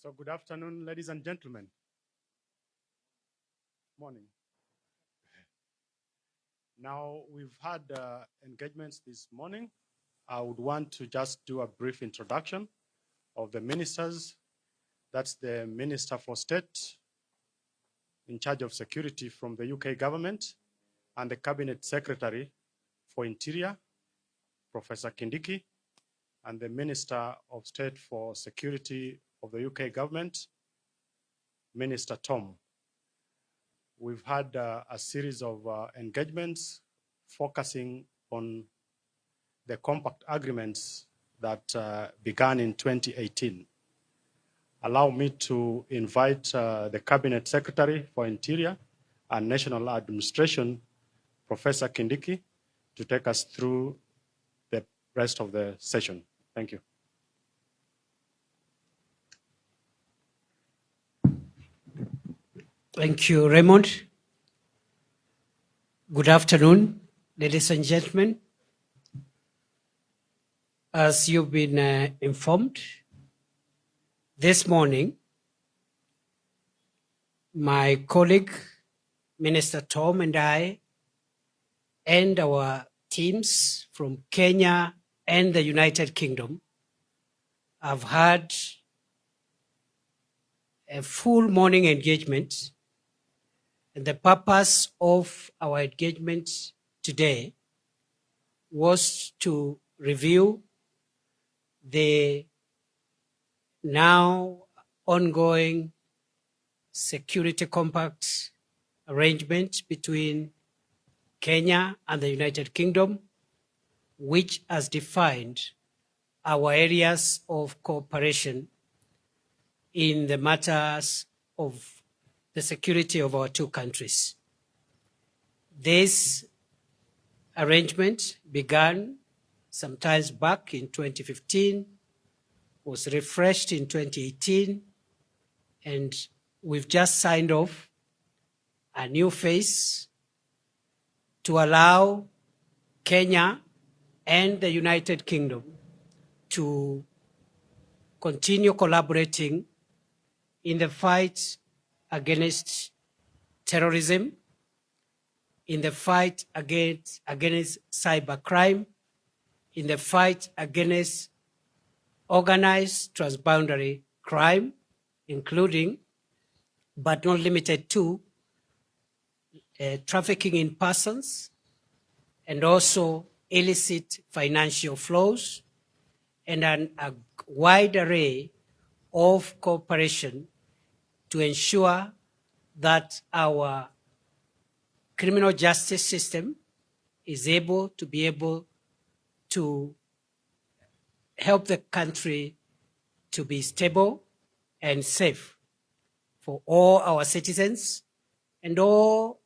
So good afternoon, ladies and gentlemen. Morning. Now, we've had engagements this morning. I would want to just do a brief introduction of the ministers. That's the Minister for State in charge of security from the UK government and the Cabinet Secretary for Interior, Professor Kindiki, and the Minister of State for Security of the UK government, Minister Tom. We've had a series of engagements focusing on the compact agreements that began in 2018. Allow me to invite the Cabinet Secretary for Interior and National Administration, Professor Kindiki, to take us through the rest of the session. Thank you. Thank you, Raymond. Good afternoon, ladies and gentlemen. As you've been informed, this morning, my colleague, Minister Tom, and I, and our teams from Kenya and the United Kingdom have had a full morning engagement. And the purpose of our engagement today was to review the now ongoing security compact arrangement between Kenya and the United Kingdom, which has defined our areas of cooperation in the matters of the security of our two countries. This arrangement began sometimes back in 2015, was refreshed in 2018, and we've just signed off a new phase to allow Kenya and the United Kingdom to continue collaborating in the fight against terrorism, in the fight against cybercrime, in the fight against organized transboundary crime, including, but not limited to, trafficking in persons, and also illicit financial flows, and a wide array of cooperation to ensure that our criminal justice system is able to help the country to be stable and safe for all our citizens and all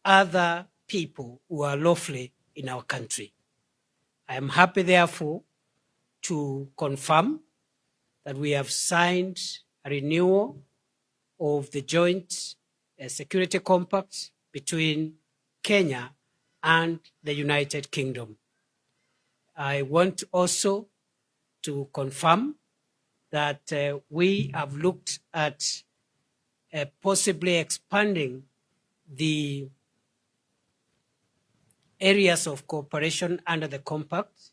other people who are lawfully in our country. I am happy, therefore, to confirm that we have signed a renewal of the joint security compact between Kenya and the United Kingdom. I want also to confirm that we have looked at possibly expanding the areas of cooperation under the compact.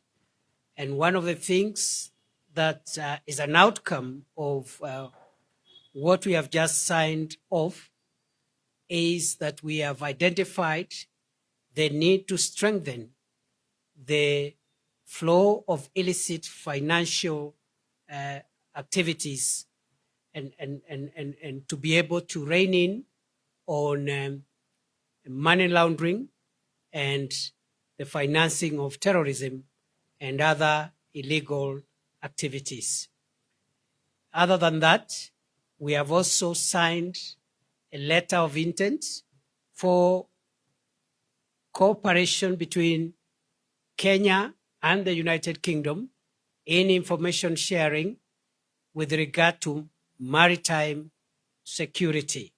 And one of the things that is an outcome of what we have just signed off is that we have identified the need to strengthen the flow of illicit financial activities and to be able to rein in on money laundering and the financing of terrorism and other illegal activities. Other than that, we have also signed a letter of intent for cooperation between Kenya and the United Kingdom in information sharing with regard to maritime security.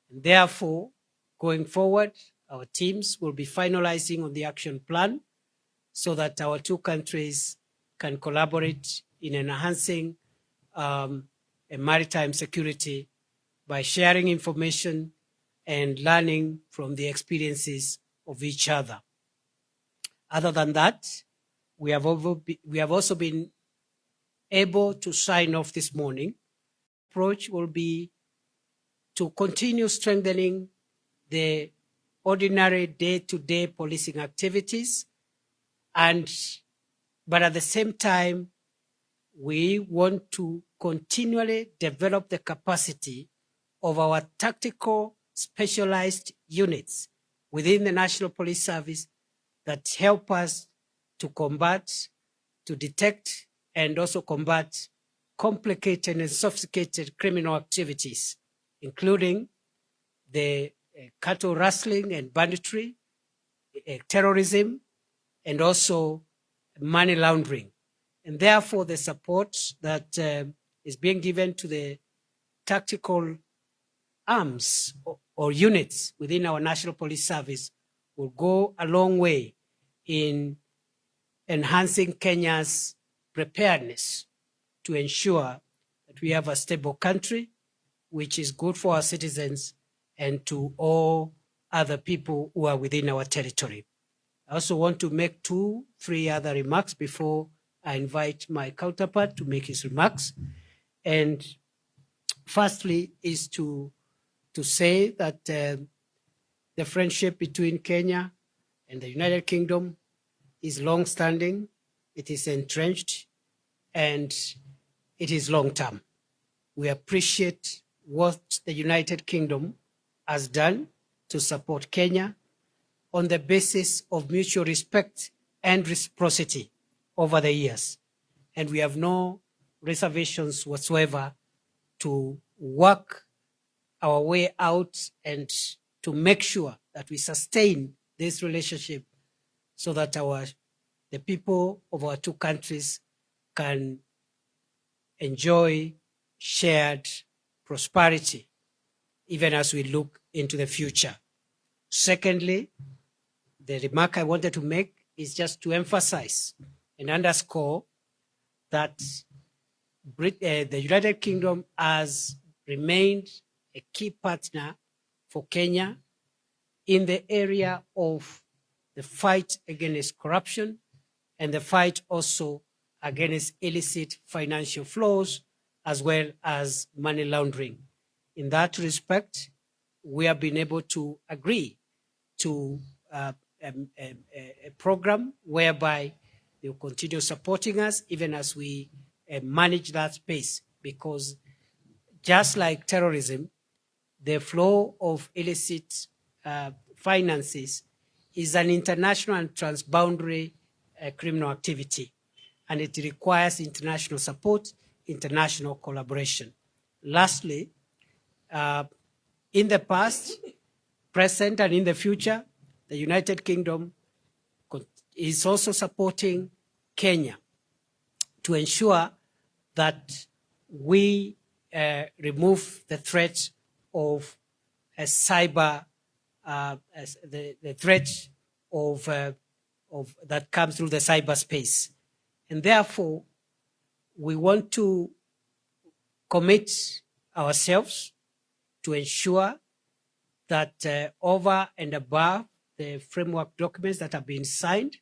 And therefore, going forward, our teams will be finalizing on the action plan so that our two countries can collaborate in enhancing maritime security by sharing information and learning from the experiences of each other. Other than that, we have also been able to sign off this morning. Approach will be to continue strengthening the ordinary day-to-day policing activities, but at the same time, we want to continually develop the capacity of our tactical specialized units within the National Police Service that help us to combat, to detect, and also combat complicated and sophisticated criminal activities, including the cattle rustling and banditry, terrorism, and also money laundering. And therefore, the support that is being given to the tactical arms or units within our National Police Service will go a long way in enhancing Kenya's preparedness to ensure that we have a stable country, which is good for our citizens and to all other people who are within our territory. I also want to make 2-3 other remarks before I invite my counterpart to make his remarks. And firstly is to say that the friendship between Kenya and the United Kingdom is long-standing, it is entrenched, and it is long-term. We appreciate what the United Kingdom has done to support Kenya on the basis of mutual respect and reciprocity over the years. And we have no reservations whatsoever to work our way out and to make sure that we sustain this relationship so that the people of our two countries can enjoy shared prosperity even as we look into the future. Secondly, the remark I wanted to make is just to emphasize and underscore that the United Kingdom has remained a key partner for Kenya in the area of the fight against corruption and the fight also against illicit financial flows as well as money laundering. In that respect, we have been able to agree to a program whereby they will continue supporting us even as we manage that space, because just like terrorism, the flow of illicit finances is an international and transboundary criminal activity, and it requires international support, international collaboration. Lastly, in the past, present, and in the future, the United Kingdom is also supporting Kenya to ensure that we remove the threat of a cyber, the threat of that comes through the cyberspace. And therefore, we want to commit ourselves to ensure that over and above the framework documents that have been signed,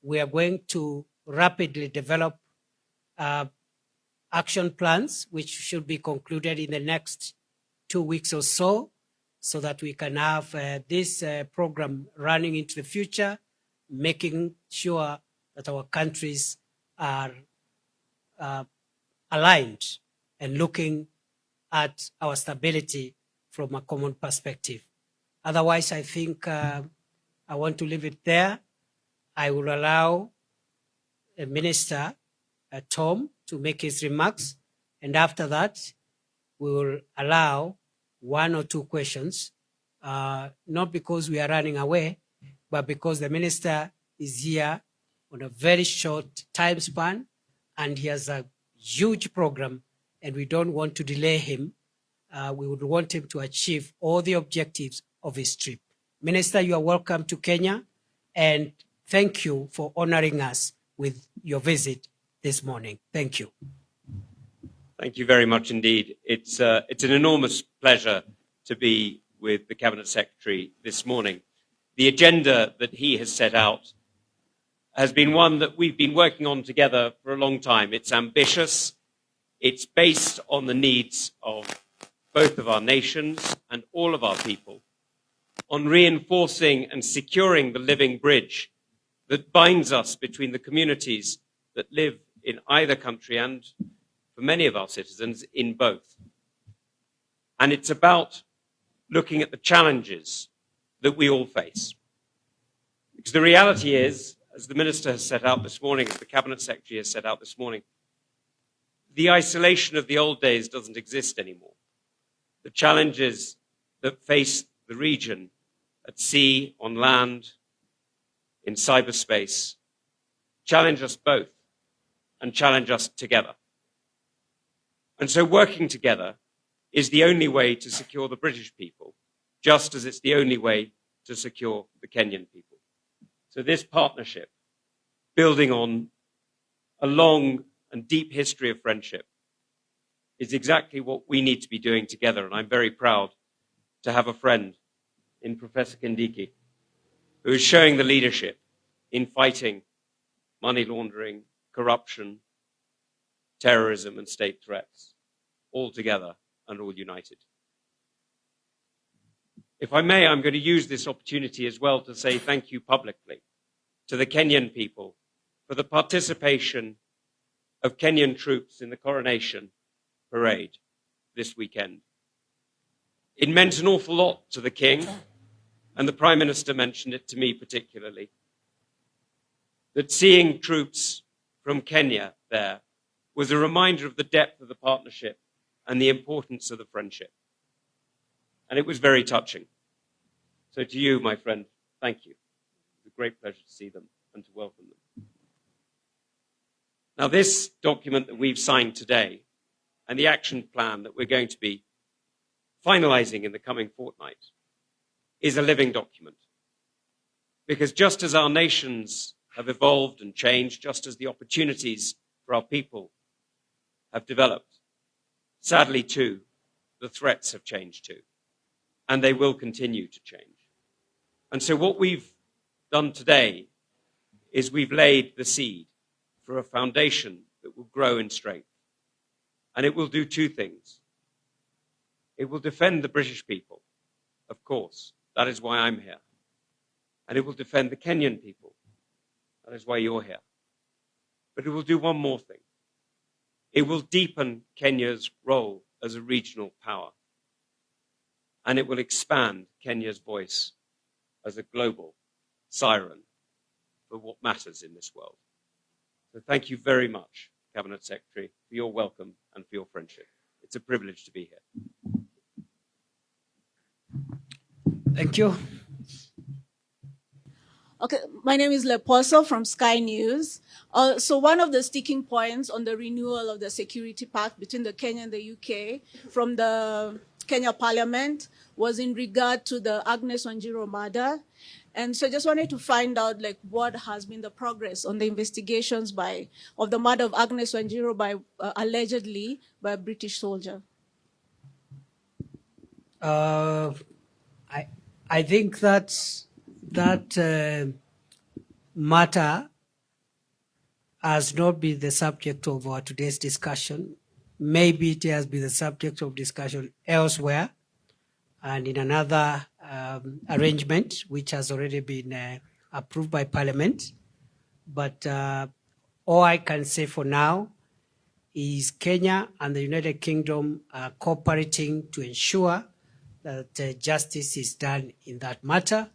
we are going to rapidly develop action plans, which should be concluded in the next 2 weeks or so that we can have this program running into the future, making sure that our countries are aligned and looking at our stability from a common perspective. Otherwise, I think I want to leave it there. I will allow Minister Tom to make his remarks, and after that, we will allow 1 or 2 questions, not because we are running away, but because the minister is here on a very short time span, and he has a huge program, and we don't want to delay him. We would want him to achieve all the objectives of his trip. Minister, you are welcome to Kenya, and thank you for honoring us with your visit this morning. Thank you. Thank you very much indeed. It's an enormous pleasure to be with the Cabinet Secretary this morning. The agenda that he has set out has been one that we've been working on together for a long time. It's ambitious. It's based on the needs of both of our nations and all of our people, on reinforcing and securing the living bridge that binds us between the communities that live in either country and, for many of our citizens, in both. And it's about looking at the challenges that we all face. Because the reality is, as the Minister has set out this morning, as the Cabinet Secretary has set out this morning, the isolation of the old days doesn't exist anymore. The challenges that face the region at sea, on land, in cyberspace, challenge us both and challenge us together. And so working together is the only way to secure the British people, just as it's the only way to secure the Kenyan people. So this partnership, building on a long and deep history of friendship, is exactly what we need to be doing together. And I'm very proud to have a friend in Professor Kindiki, who is showing the leadership in fighting money laundering, corruption, terrorism, and state threats, all together and all united. If I may, I'm going to use this opportunity as well to say thank you publicly to the Kenyan people for the participation of Kenyan troops in the coronation parade this weekend. It meant an awful lot to the King, and the Prime Minister mentioned it to me particularly, that seeing troops from Kenya there was a reminder of the depth of the partnership and the importance of the friendship. And it was very touching. So to you, my friend, thank you. It's a great pleasure to see them and to welcome them. Now, this document that we've signed today and the action plan that we're going to be finalizing in the coming fortnight is a living document. Because just as our nations have evolved and changed, just as the opportunities for our people have developed, sadly too, the threats have changed too, and they will continue to change. And so what we've done today is we've laid the seed for a foundation that will grow in strength. And it will do two things. It will defend the British people, of course. That is why I'm here. And it will defend the Kenyan people. That is why you're here. But it will do one more thing. It will deepen Kenya's role as a regional power. And it will expand Kenya's voice as a global siren for what matters in this world. So thank you very much, Cabinet Secretary, for your welcome and for your friendship. It's a privilege to be here. Thank you. Okay, my name is Leposo from Sky News. So one of the sticking points on the renewal of the security pact between the Kenya and the UK from the Kenya Parliament was in regard to the Agnes Wanjiru murder. And so I just wanted to find out what has been the progress on the investigations of the murder of Agnes Wanjiru allegedly by a British soldier. I think that matter has not been the subject of our today's discussion. Maybe it has been the subject of discussion elsewhere and in another arrangement, which has already been approved by Parliament. But all I can say for now is Kenya and the United Kingdom are cooperating to ensure that justice is done in that matter,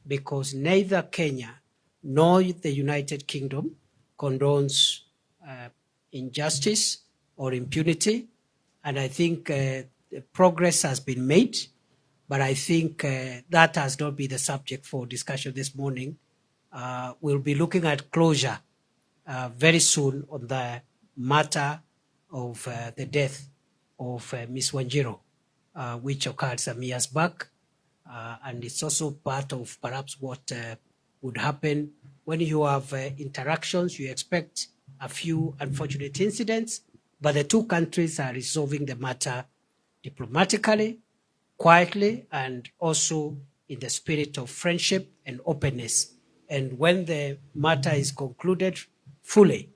because neither Kenya nor the United Kingdom condones injustice or impunity. And I think progress has been made, but I think that has not been the subject for discussion this morning. We'll be looking at closure very soon on the matter of the death of Ms. Wanjiru, which occurred some years back. And it's also part of perhaps what would happen when you have interactions. You expect a few unfortunate incidents, but the two countries are resolving the matter diplomatically, quietly, and also in the spirit of friendship and openness. And when the matter is concluded fully,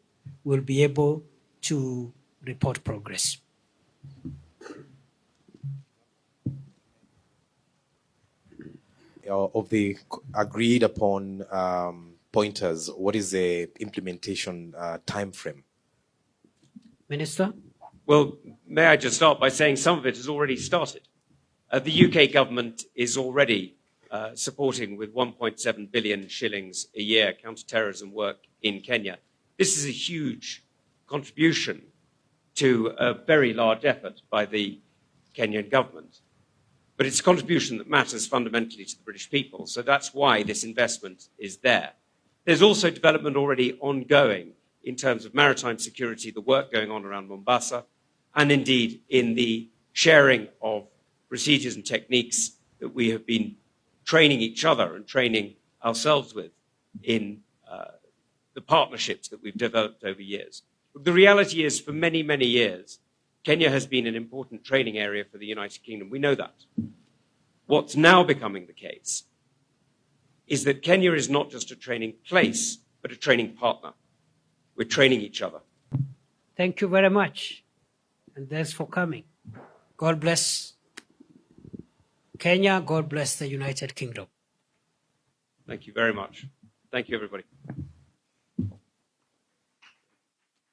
we'll be able to report progress. Of the agreed upon pointers, what is the implementation time frame? Minister? Well, may I just start by saying some of it has already started. The UK government is already supporting with 1.7 billion shillings a year counter-terrorism work in Kenya. This is a huge contribution to a very large effort by the Kenyan government. But it's a contribution that matters fundamentally to the British people. So that's why this investment is there. There's also development already ongoing in terms of maritime security, the work going on around Mombasa, and indeed in the sharing of procedures and techniques that we have been training each other and training ourselves with in the partnerships that we've developed over years. The reality is, for many, many years, Kenya has been an important training area for the United Kingdom. We know that. What's now becoming the case is that Kenya is not just a training place, but a training partner. We're training each other. Thank you very much. And thanks for coming. God bless Kenya. God bless the United Kingdom. Thank you very much. Thank you, everybody.